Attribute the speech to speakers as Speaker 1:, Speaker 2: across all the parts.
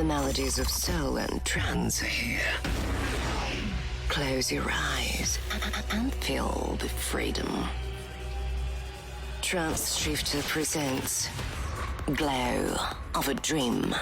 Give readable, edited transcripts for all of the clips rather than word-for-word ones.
Speaker 1: The melodies of soul and trance are here. Close your eyes and feel the freedom. Tranceshifter presents Glow of a Dream.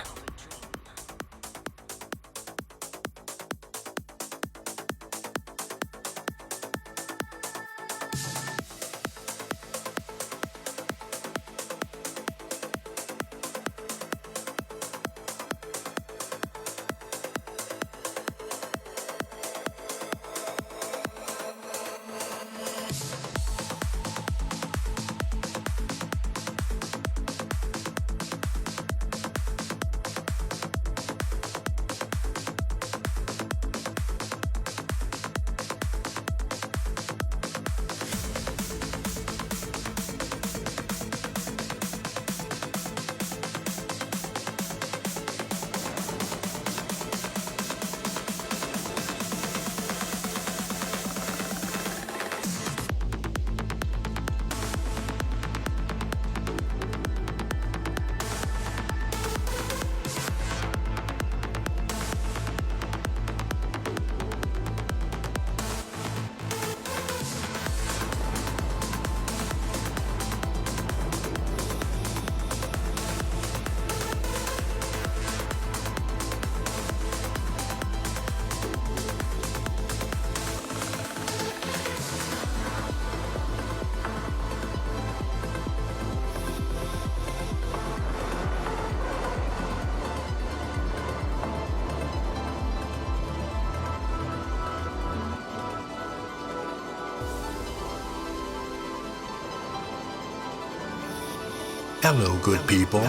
Speaker 2: Hello, good people.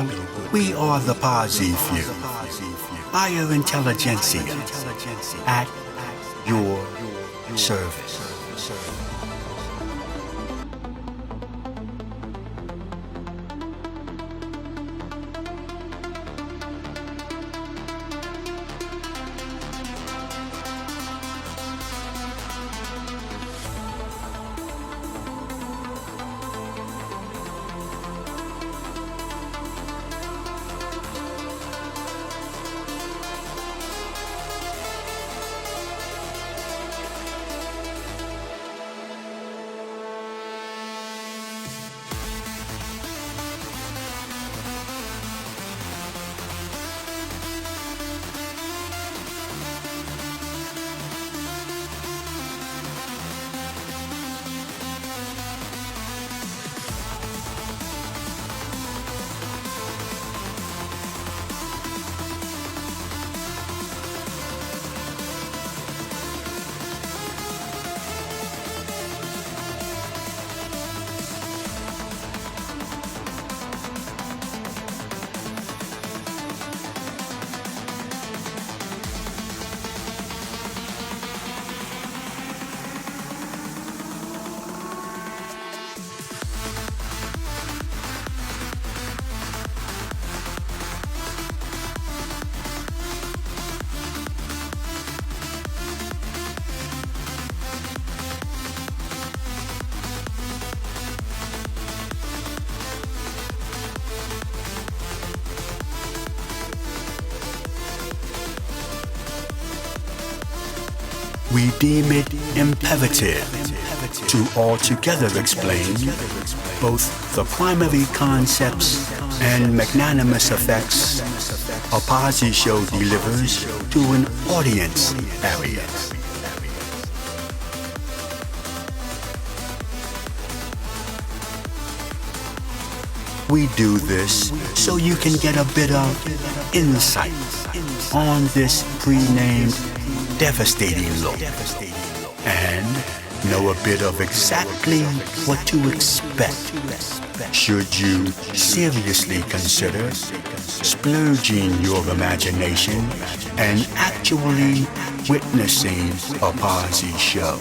Speaker 2: We are the Posse Few. Higher Intelligentsia at your service. We deem it imperative to altogether explain both the primary concepts and magnanimous effects a Posse show delivers to an audience area. We do this so you can get a bit of insight on this pre-named devastating look and know a bit of exactly what to expect should you seriously consider splurging your imagination and actually witnessing a Posse show.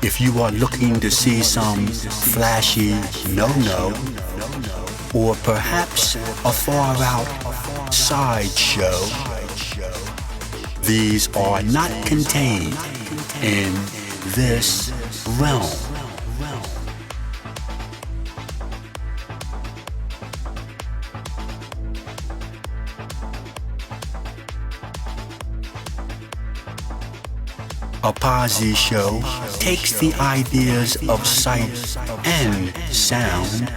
Speaker 2: If you are looking to see some flashy no-no, or perhaps a far-out sideshow. These are not contained in this realm. A posse show takes the ideas of sight and sound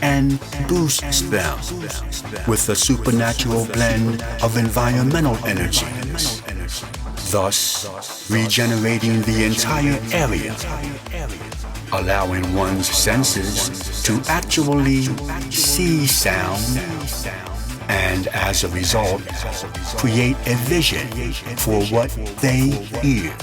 Speaker 2: and boosts them with a supernatural blend of environmental energies, thus regenerating the entire area, allowing one's senses to actually see sound and, as a result, create a vision for what they hear.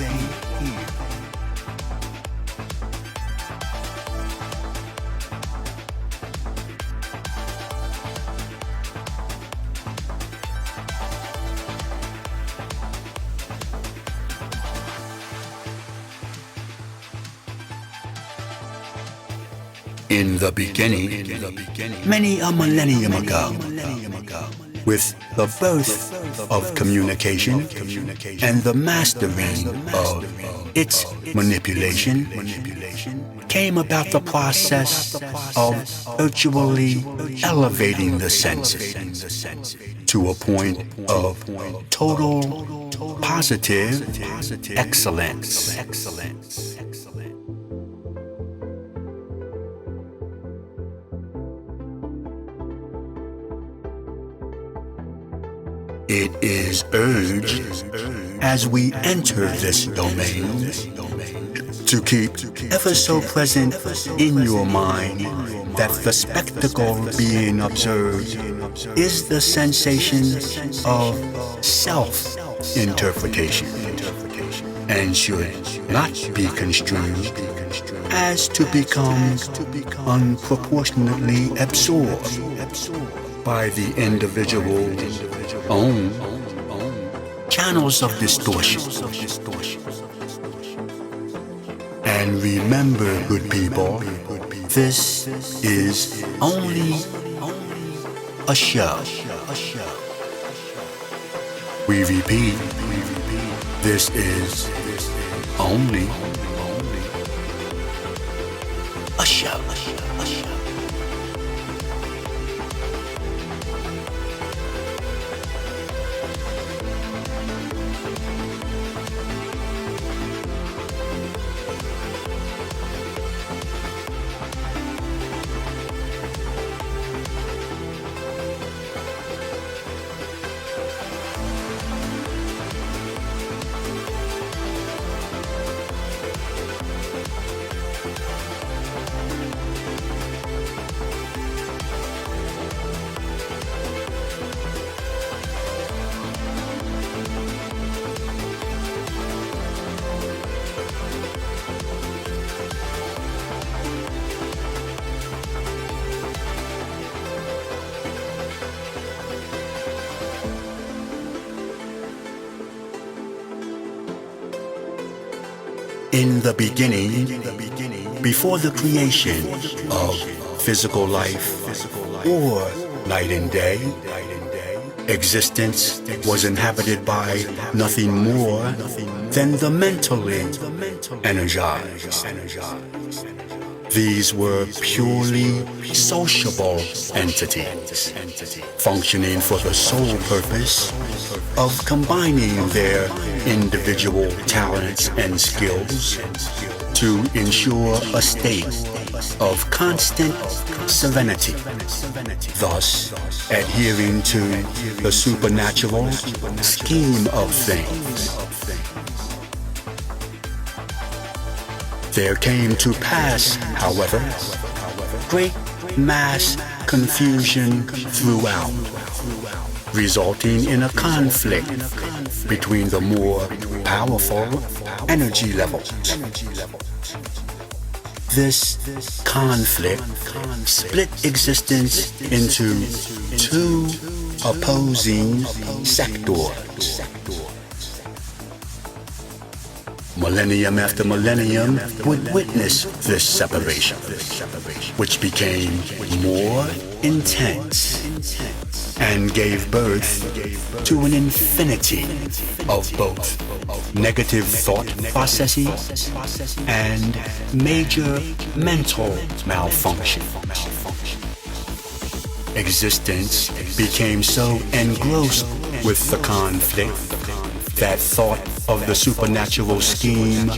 Speaker 2: In the beginning, many a millennium ago, with the birth of communication and the mastering of its manipulation, came about the process of virtually elevating the senses to a point of total positive excellence. It is urged as we enter this domain to keep ever so present in your mind that the spectacle being observed is the sensation of self-interpretation and should not be construed as to become unproportionately absorbed by the individual's own channels of distortion. And remember, good people, this is only a show. We repeat, this is only a show. In the beginning, before the creation of physical life or night and day, existence was inhabited by nothing more than the mentally energized. These were purely sociable entities, functioning for the sole purpose of combining their individual talents and skills to ensure a state of constant serenity, thus adhering to the supernatural scheme of things. There came to pass, however, great mass confusion throughout, resulting in a conflict between the more powerful energy levels. This conflict split existence into two opposing sectors: millennium after millennium would witness this separation, which became more intense and gave birth to an infinity of both negative thought processes and major mental malfunction. Existence became so engrossed with the conflict that thought of the supernatural scheme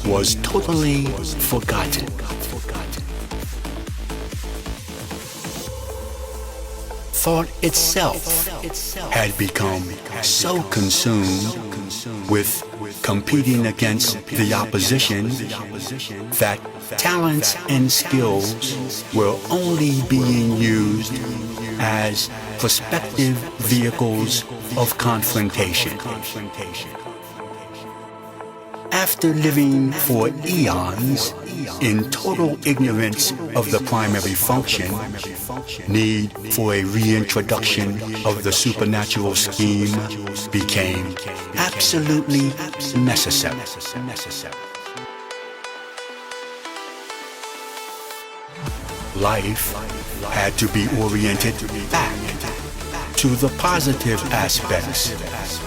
Speaker 2: was totally forgotten. Thought itself had become so consumed with competing against the opposition that talents and skills were only being used as prospective vehicles of confrontation. After living for eons in total ignorance of the primary function, need for a reintroduction of the supernatural scheme became absolutely necessary. Life had to be oriented back to the positive aspects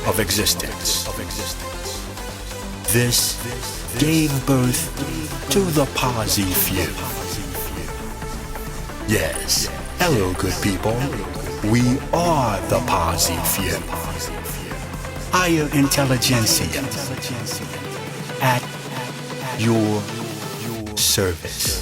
Speaker 2: of existence. This gave birth to the Posse Few. Yes, hello good people. We are the Posse Few. Higher Intelligentsia at your service.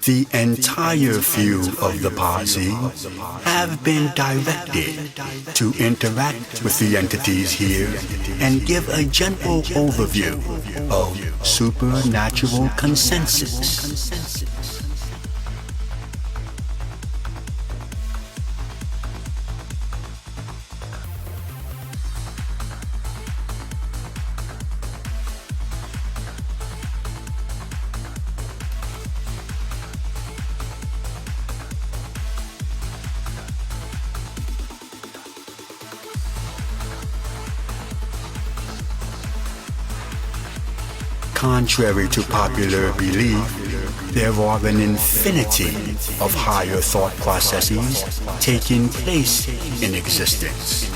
Speaker 2: The entire few of the Posse have been directed to interact with the entities here and give a general overview of supernatural consensus. Contrary to popular belief, there are an infinity of higher thought processes taking place in existence.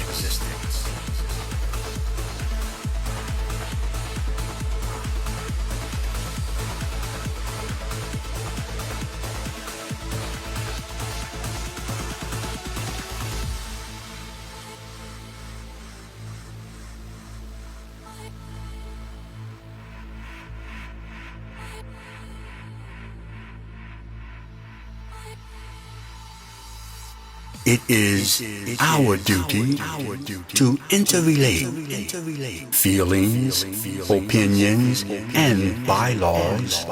Speaker 2: It is our duty to interrelate feelings, opinions, and bylaws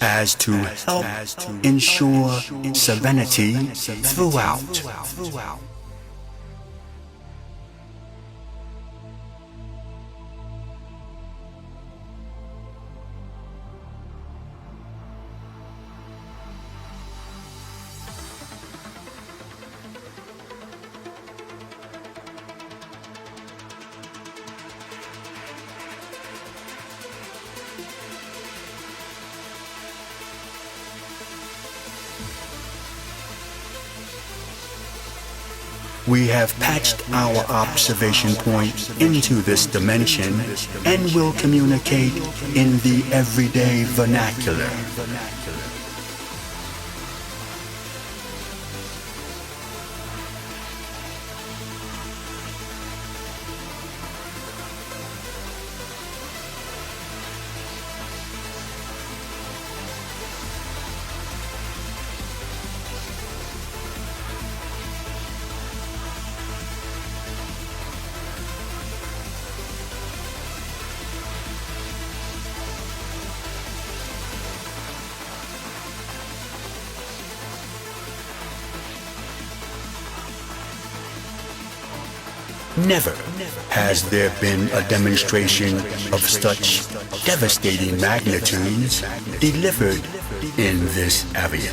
Speaker 2: as to help ensure serenity throughout. We have patched our observation point into this dimension and will communicate in the everyday vernacular. Never has there been a demonstration of such devastating magnitudes delivered in this area.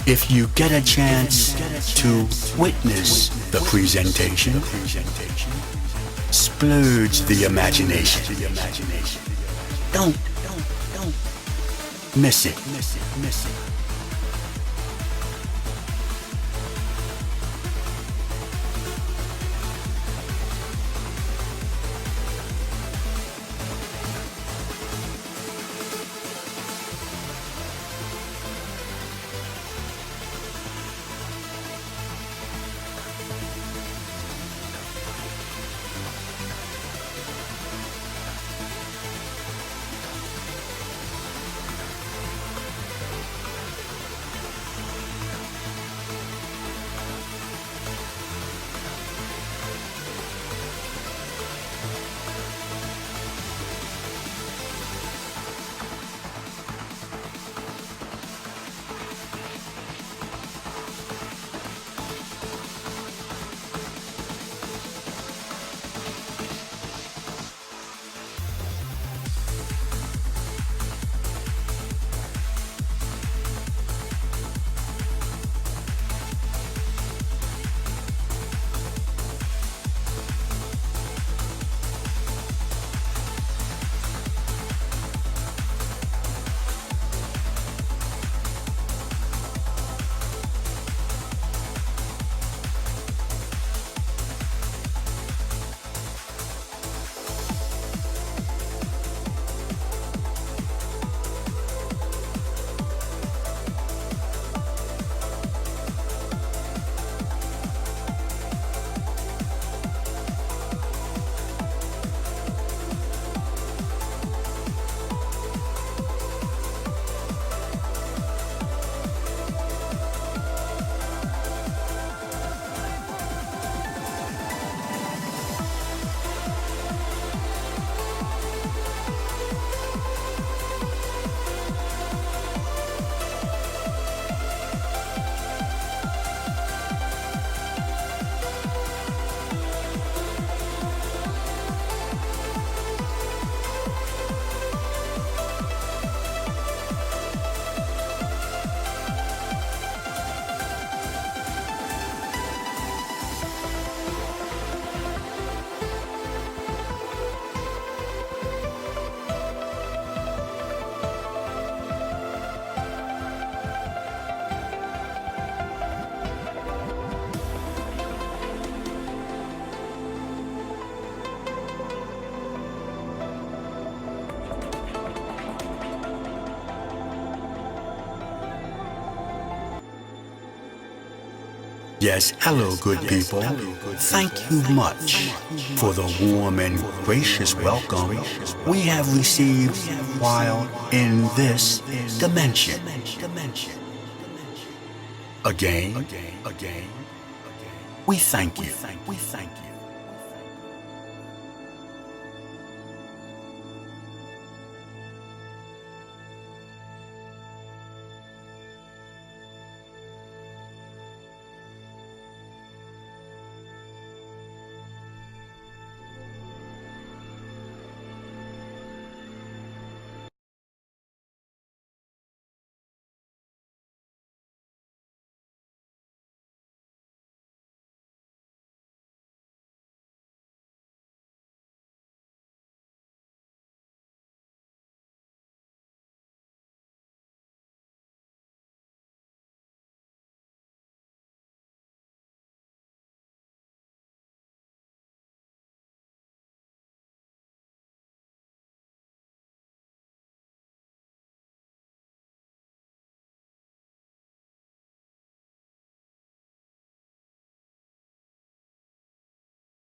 Speaker 2: If you get a chance to witness the presentation, splurge the imagination. Don't miss it. Yes, hello, good people. Thank you much for the warm and gracious welcome we have received while in this dimension. Again, we thank you.